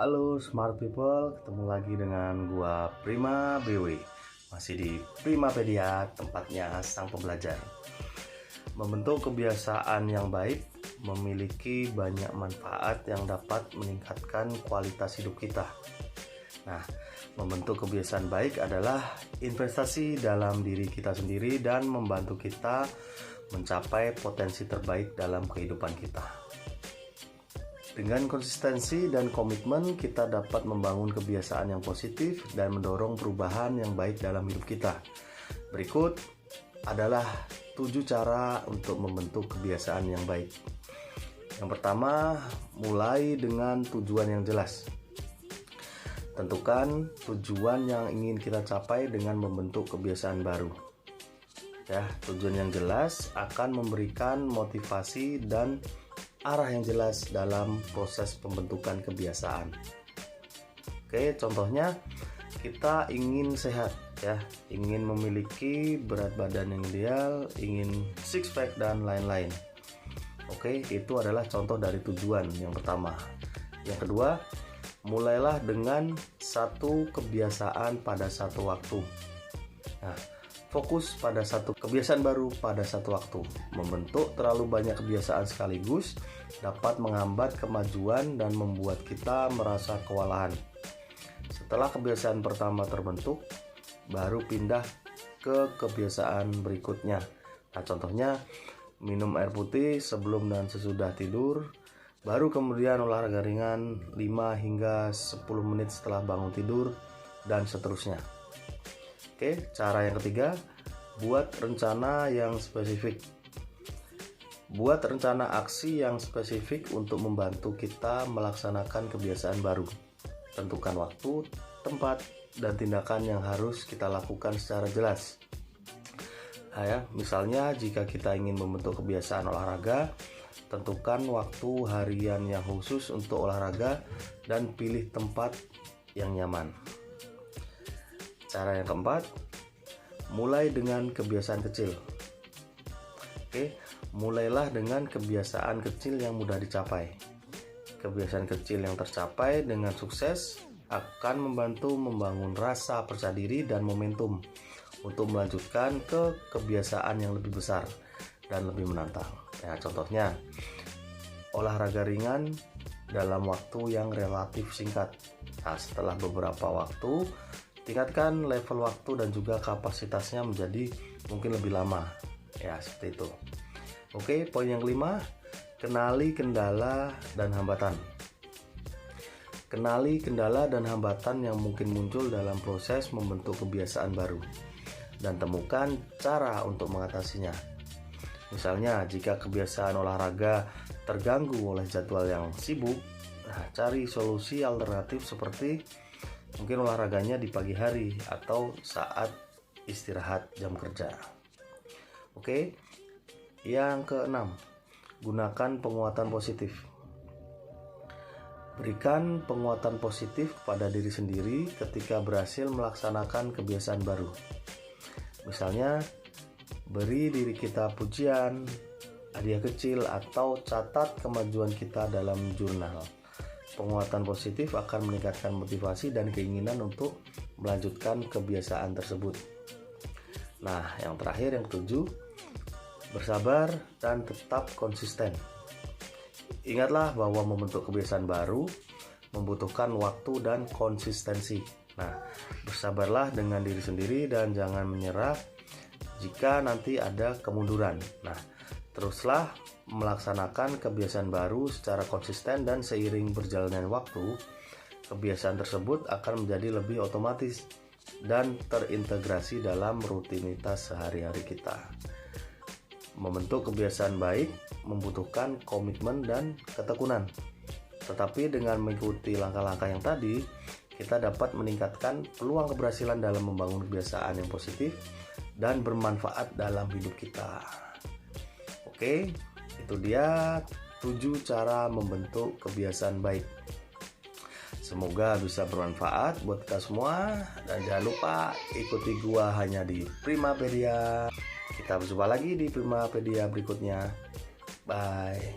Halo Smart People, ketemu lagi dengan gua Prima BW. Masih di Primapedia, tempatnya sang pembelajar. Membentuk kebiasaan yang baik memiliki banyak manfaat yang dapat meningkatkan kualitas hidup kita. Nah, membentuk kebiasaan baik adalah investasi dalam diri kita sendiri dan membantu kita mencapai potensi terbaik dalam kehidupan kita. Dengan konsistensi dan komitmen, kita dapat membangun kebiasaan yang positif dan mendorong perubahan yang baik dalam hidup kita. Berikut adalah 7 cara untuk membentuk kebiasaan yang baik. Yang pertama, mulai dengan tujuan yang jelas. Tentukan tujuan yang ingin kita capai dengan membentuk kebiasaan baru. Tujuan yang jelas akan memberikan motivasi dan arah yang jelas dalam proses pembentukan kebiasaan. Contohnya kita ingin sehat, ingin memiliki berat badan yang ideal, ingin six pack dan lain-lain. Itu adalah contoh dari tujuan yang pertama. Yang kedua, mulailah dengan satu kebiasaan pada satu waktu. Fokus pada satu kebiasaan baru pada satu waktu. Membentuk terlalu banyak kebiasaan sekaligus dapat menghambat kemajuan dan membuat kita merasa kewalahan. Setelah kebiasaan pertama terbentuk, baru pindah ke kebiasaan berikutnya. Contohnya minum air putih sebelum dan sesudah tidur, baru kemudian olahraga ringan 5 hingga 10 menit setelah bangun tidur, dan seterusnya. Cara yang ketiga, buat rencana yang spesifik. Buat rencana aksi yang spesifik untuk membantu kita melaksanakan kebiasaan baru. Tentukan waktu, tempat, dan tindakan yang harus kita lakukan secara jelas. Misalnya jika kita ingin membentuk kebiasaan olahraga, tentukan waktu harian yang khusus untuk olahraga dan pilih tempat yang nyaman. Cara yang keempat, mulai dengan kebiasaan kecil. Mulailah dengan kebiasaan kecil yang mudah dicapai. Kebiasaan kecil yang tercapai dengan sukses akan membantu membangun rasa percaya diri dan momentum untuk melanjutkan ke kebiasaan yang lebih besar dan lebih menantang. Contohnya, olahraga ringan dalam waktu yang relatif singkat. Setelah beberapa waktu, tingkatkan level waktu dan juga kapasitasnya menjadi mungkin lebih lama. Seperti itu. Poin yang kelima, kenali kendala dan hambatan. Kenali kendala dan hambatan yang mungkin muncul dalam proses membentuk kebiasaan baru dan temukan cara untuk mengatasinya. Misalnya, jika kebiasaan olahraga terganggu oleh jadwal yang sibuk, cari solusi alternatif seperti mungkin olahraganya di pagi hari atau saat istirahat jam kerja. Yang keenam, gunakan penguatan positif. Berikan penguatan positif kepada diri sendiri ketika berhasil melaksanakan kebiasaan baru. Misalnya, beri diri kita pujian, hadiah kecil, atau catat kemajuan kita dalam jurnal. Penguatan positif akan meningkatkan motivasi dan keinginan untuk melanjutkan kebiasaan tersebut. Yang terakhir, yang ketujuh, bersabar dan tetap konsisten. Ingatlah bahwa membentuk kebiasaan baru membutuhkan waktu dan konsistensi. Bersabarlah dengan diri sendiri dan jangan menyerah jika nanti ada kemunduran. Teruslah melaksanakan kebiasaan baru secara konsisten dan seiring berjalannya waktu, kebiasaan tersebut akan menjadi lebih otomatis dan terintegrasi dalam rutinitas sehari-hari kita. Membentuk kebiasaan baik membutuhkan komitmen dan ketekunan. Tetapi dengan mengikuti langkah-langkah yang tadi, kita dapat meningkatkan peluang keberhasilan dalam membangun kebiasaan yang positif dan bermanfaat dalam hidup kita. Itu dia 7 cara membentuk kebiasaan baik. Semoga bisa bermanfaat buat kita semua, dan jangan lupa ikuti gua hanya di Primapedia. Kita berjumpa lagi di Primapedia berikutnya. Bye.